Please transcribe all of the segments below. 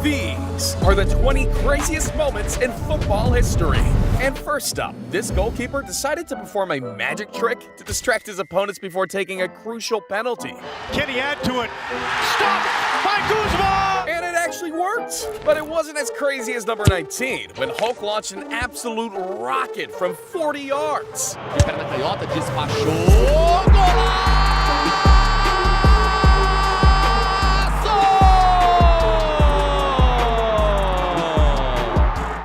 These are the 20 craziest moments in football history. And first up, this goalkeeper decided to perform a magic trick to distract his opponents before taking a crucial penalty. Can he add to it? Stop by Guzman! And it actually worked. But it wasn't as crazy as number 19, when Hulk launched an absolute rocket from 40 yards.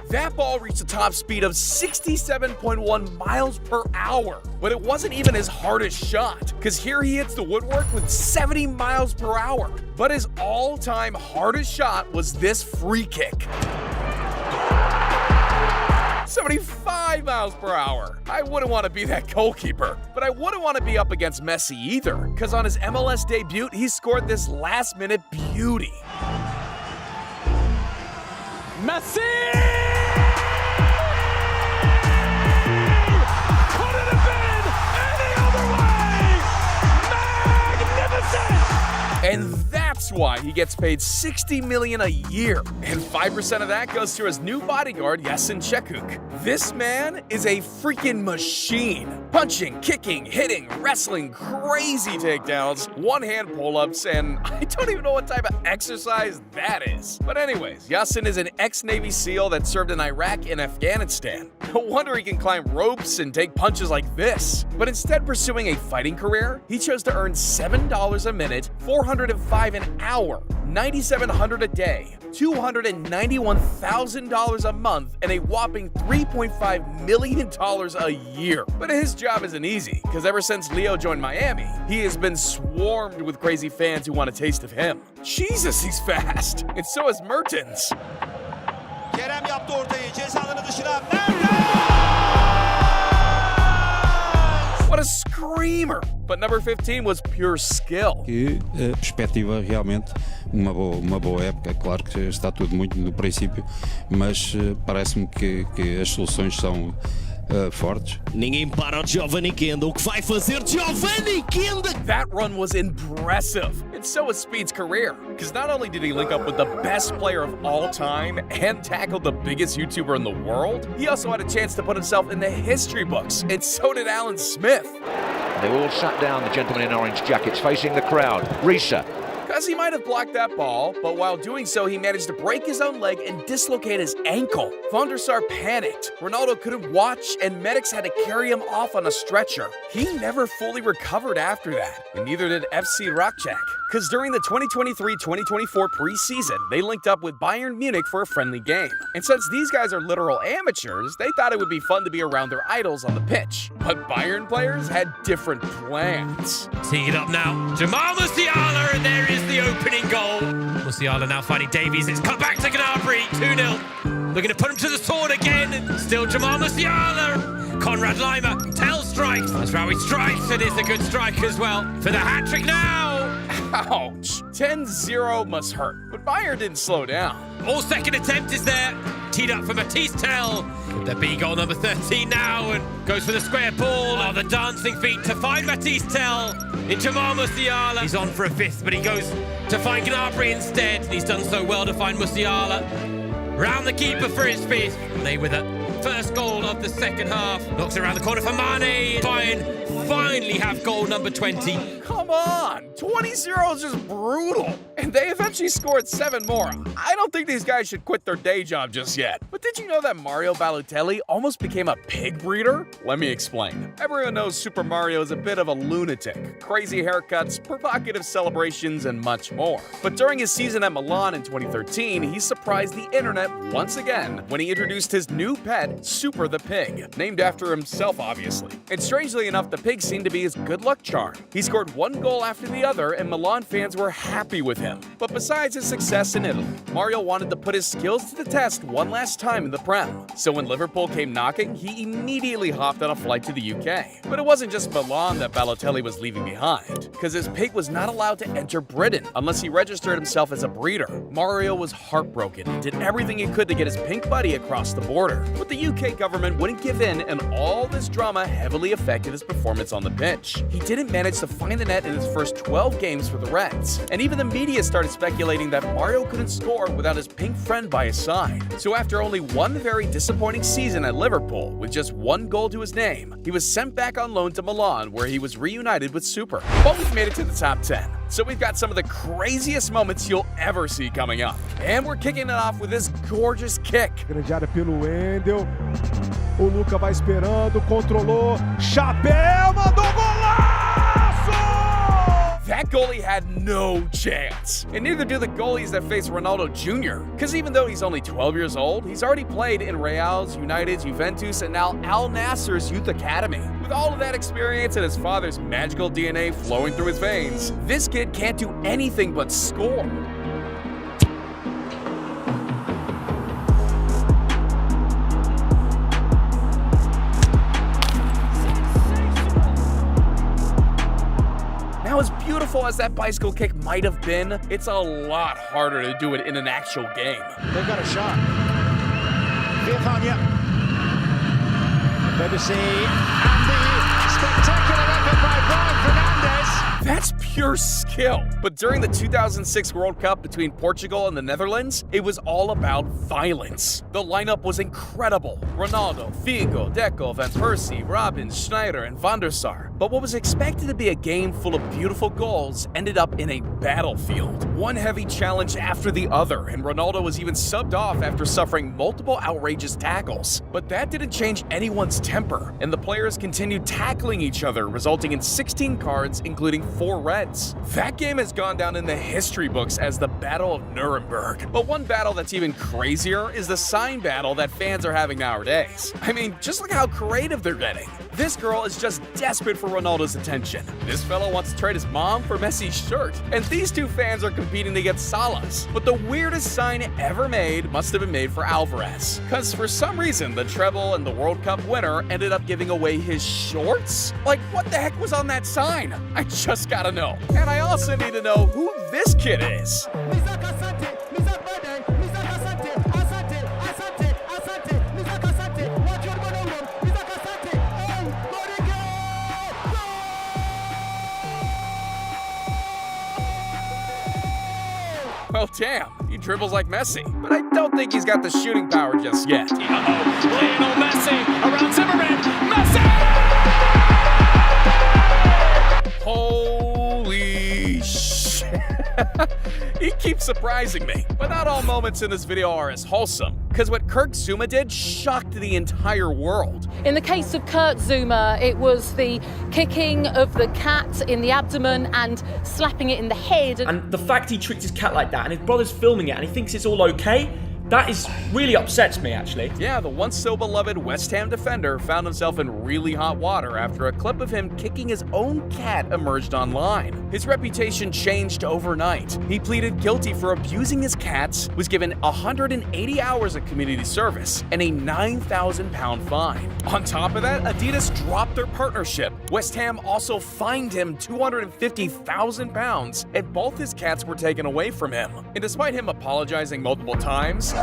That ball reached a top speed of 67.1 miles per hour. But it wasn't even his hardest shot, because here he hits the woodwork with 70 miles per hour. But his all-time hardest shot was this free kick. 75 miles per hour. I wouldn't want to be that goalkeeper, but I wouldn't want to be up against Messi either, because on his MLS debut, he scored this last-minute beauty. Messi! Could it have been any other way? Magnificent! And that's why he gets paid $60 million a year. And 5% of that goes to his new bodyguard, Yasin Çekuk. This man is a freaking machine. Punching, kicking, hitting, wrestling, crazy takedowns, one-hand pull-ups, and I don't even know what type of exercise that is. But anyways, Yasin is an ex-Navy SEAL that served in Iraq and Afghanistan. No wonder he can climb ropes and take punches like this. But instead pursuing a fighting career, he chose to earn $7 a minute, $405 an hour, $9,700 a day, $291,000 a month, and a whopping $3.5 million a year. But his job isn't easy, because ever since Leo joined Miami, he has been swarmed with crazy fans who want a taste of him. Jesus, he's fast! And so is Mertens. Kerem yaptı ortayı, ceza alanı dışına. What a screamer! But number 15 was pure skill. Que perspectiva realmente uma boa época. Claro que está tudo muito no princípio, mas parece-me que as soluções são fortes. Ninguém para o Giovanni Kenda. O que vai fazer Giovanni Kenda? That run was impressive, and so was Speed's career, because not only did he link up with the best player of all time and tackle the biggest YouTuber in the world, he also had a chance to put himself in the history books, and so did Alan Smith. They all sat down, the gentleman in orange jackets, facing the crowd. Risa. Because he might have blocked that ball, but while doing so, he managed to break his own leg and dislocate his ankle. Van der Sar panicked. Ronaldo couldn't watch, and medics had to carry him off on a stretcher. He never fully recovered after that, and neither did FC Rakchak. Because during the 2023-2024 preseason, they linked up with Bayern Munich for a friendly game. And since these guys are literal amateurs, they thought it would be fun to be around their idols on the pitch. But Bayern players had different plans. Teeing it up now. Jamal Musiala, and there is the opening goal. Musiala now finding Davies. It's cut back to Gnabry. 2-0. Looking to put him to the sword again. Still Jamal Musiala. Conrad Lima. Tell strikes. That's how he strikes. It is a good strike as well. For the hat-trick now. Ouch. 10-0 must hurt. But Bayern didn't slow down. All second attempt is there. Teed up for Matisse Tell. The B goal number 13 now, and goes for the square ball. Oh, the dancing feet to find Matisse Tell in Jamal Musiala. He's on for a fifth, but he goes to find Gnabry instead. He's done so well to find Musiala. Round the keeper for his fifth. And they with a first goal of the second half. Knocks it around the corner for Mane. Bayern finally have goal number 20. Come on, 20-0 is just brutal. And they eventually scored 7 more. I don't think these guys should quit their day job just yet. But did you know that Mario Balotelli almost became a pig breeder? Let me explain. Everyone knows Super Mario is a bit of a lunatic. Crazy haircuts, provocative celebrations, and much more. But during his season at Milan in 2013, he surprised the internet once again when he introduced his new pet, Super the Pig, named after himself, obviously. And strangely enough, the pig seemed to be his good luck charm. He scored one goal after the other, and Milan fans were happy with him. But besides his success in Italy, Mario wanted to put his skills to the test one last time in the Prem. So when Liverpool came knocking, he immediately hopped on a flight to the UK. But it wasn't just Milan that Balotelli was leaving behind, because his pig was not allowed to enter Britain unless he registered himself as a breeder. Mario was heartbroken and did everything he could to get his pink buddy across the border. But the the UK government wouldn't give in, and all this drama heavily affected his performance on the pitch. He didn't manage to find the net in his first 12 games for the Reds, and even the media started speculating that Mario couldn't score without his pink friend by his side. So after only one very disappointing season at Liverpool, with just one goal to his name, he was sent back on loan to Milan, where he was reunited with Super. But we've made it to the top 10. So we've got some of the craziest moments you'll ever see coming up. And we're kicking it off with this gorgeous kick. Grande área pelo Wendel. O Luca vai esperando, controlou. Chapéu, mandou golaço! That goalie had no chance. And neither do the goalies that face Ronaldo Jr. Because even though he's only 12 years old, he's already played in Real's, United's, Juventus, and now Al Nassr's youth academy. With all of that experience and his father's magical DNA flowing through his veins, this kid can't do anything but score. Now, as beautiful as that bicycle kick might have been, it's a lot harder to do it in an actual game. They've got a shot. Viafania. Debussy. And the spectacular effort by Brian Fernandes. That's pure skill. But during the 2006 World Cup between Portugal and the Netherlands, it was all about violence. The lineup was incredible. Ronaldo, Figo, Deco, Van Persie, Robin, Schneider, and Van der Sar. But what was expected to be a game full of beautiful goals ended up in a battlefield. One heavy challenge after the other, and Ronaldo was even subbed off after suffering multiple outrageous tackles. But that didn't change anyone's temper, and the players continued tackling each other, resulting in 16 cards, including 4 reds. That game has gone down in the history books as the Battle of Nuremberg. But one battle that's even crazier is the sign battle that fans are having nowadays. I mean, just look how creative they're getting. This girl is just desperate for Ronaldo's attention. This fellow wants to trade his mom for Messi's shirt. And these two fans are competing to get Salah's. But the weirdest sign ever made must have been made for Alvarez. Because for some reason, the treble and the World Cup winner ended up giving away his shorts? Like, what the heck was on that sign? I just gotta know. And I also need to know who this kid is. Well, damn, he dribbles like Messi, but I don't think he's got the shooting power just yet. Lionel Messi around Zimmerman. Messi! Holy shit. He keeps surprising me. But not all moments in this video are as wholesome, because what Kurt Zouma did shocked the entire world. In the case of Kurt Zouma, it was the kicking of the cat in the abdomen and slapping it in the head. And the fact he tricked his cat like that and his brother's filming it and he thinks it's all okay, that is really upsets me, actually. Yeah, the once so beloved West Ham defender found himself in really hot water after a clip of him kicking his own cat emerged online. His reputation changed overnight. He pleaded guilty for abusing his cats, was given 180 hours of community service, and a £9,000 fine. On top of that, Adidas dropped their partnership. West Ham also fined him £250,000, and both his cats were taken away from him. And despite him apologizing multiple times,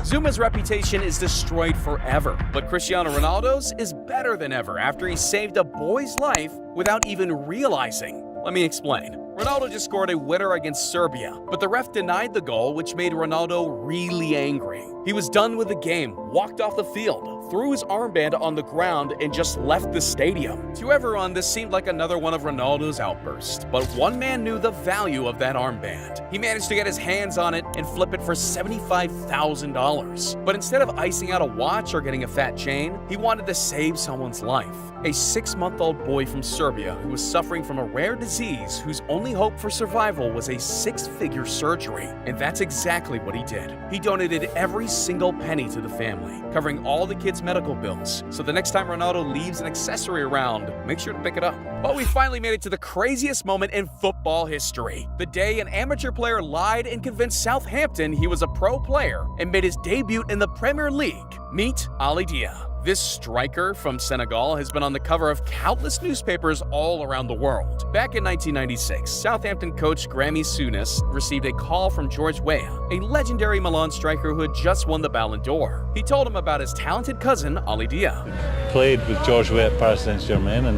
Zouma's reputation is destroyed forever, but Cristiano Ronaldo's is better than ever after he saved a boy's life without even realizing. Let me explain. Ronaldo just scored a winner against Serbia, but the ref denied the goal, which made Ronaldo really angry. He was done with the game, walked off the field, threw his armband on the ground, and just left the stadium. To everyone, this seemed like another one of Ronaldo's outbursts, but one man knew the value of that armband. He managed to get his hands on it and flip it for $75,000. But instead of icing out a watch or getting a fat chain, he wanted to save someone's life. A 6-month-old boy from Serbia who was suffering from a rare disease whose only hope for survival was a 6-figure surgery. And that's exactly what he did. He donated every single penny to the family, covering all the kids' medical bills. So the next time Ronaldo leaves an accessory around, make sure to pick it up. But we finally made it to the craziest moment in football history. The day an amateur player lied and convinced Southampton he was a pro player and made his debut in the Premier League. Meet Ali Dia. This striker from Senegal has been on the cover of countless newspapers all around the world. Back in 1996, Southampton coach Grammy Souness received a call from George Weah, a legendary Milan striker who had just won the Ballon d'Or. He told him about his talented cousin, Ali Dia. Played with George Weah at Paris Saint-Germain, and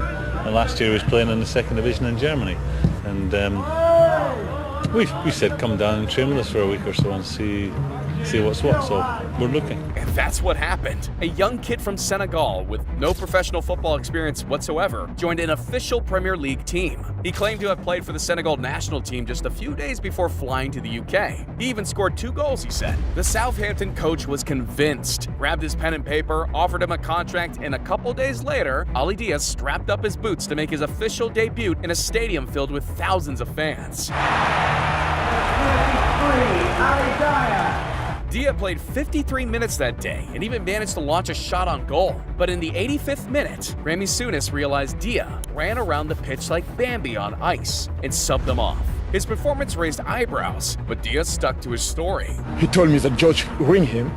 last year he was playing in the second division in Germany. And we said come down and train with us for a week or so and see what's what, so we're looking. And that's what happened. A young kid from Senegal with no professional football experience whatsoever joined an official Premier League team. He claimed to have played for the Senegal national team just a few days before flying to the UK. He even scored 2 goals, he said. The Southampton coach was convinced, grabbed his pen and paper, offered him a contract, and a couple days later, Ali Dia strapped up his boots to make his official debut in a stadium filled with thousands of fans. Dia played 53 minutes that day and even managed to launch a shot on goal. But in the 85th minute, Grammy Souness realized Dia ran around the pitch like Bambi on ice and subbed him off. His performance raised eyebrows, but Dia stuck to his story. He told me that George ring him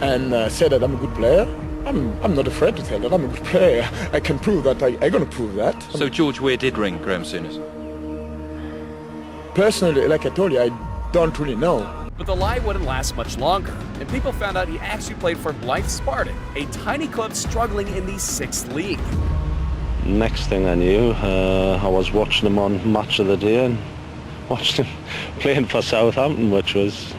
and said that I'm a good player. I'm not afraid to tell that I'm a good player. I can prove that. I'm going to prove that. So George Weah did ring Graham Souness? Personally, like I told you, I don't really know. But the lie wouldn't last much longer, and people found out he actually played for Blythe Spartan, a tiny club struggling in the 6th league. Next thing I knew, I was watching him on Match of the Day and watched him playing for Southampton, which was,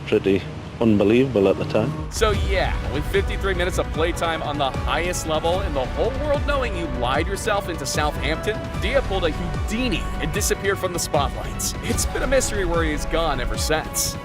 pretty unbelievable at the time. So yeah, with 53 minutes of playtime on the highest level and the whole world knowing you lied yourself into Southampton, Dia pulled a Houdini and disappeared from the spotlights. It's been a mystery where he has gone ever since.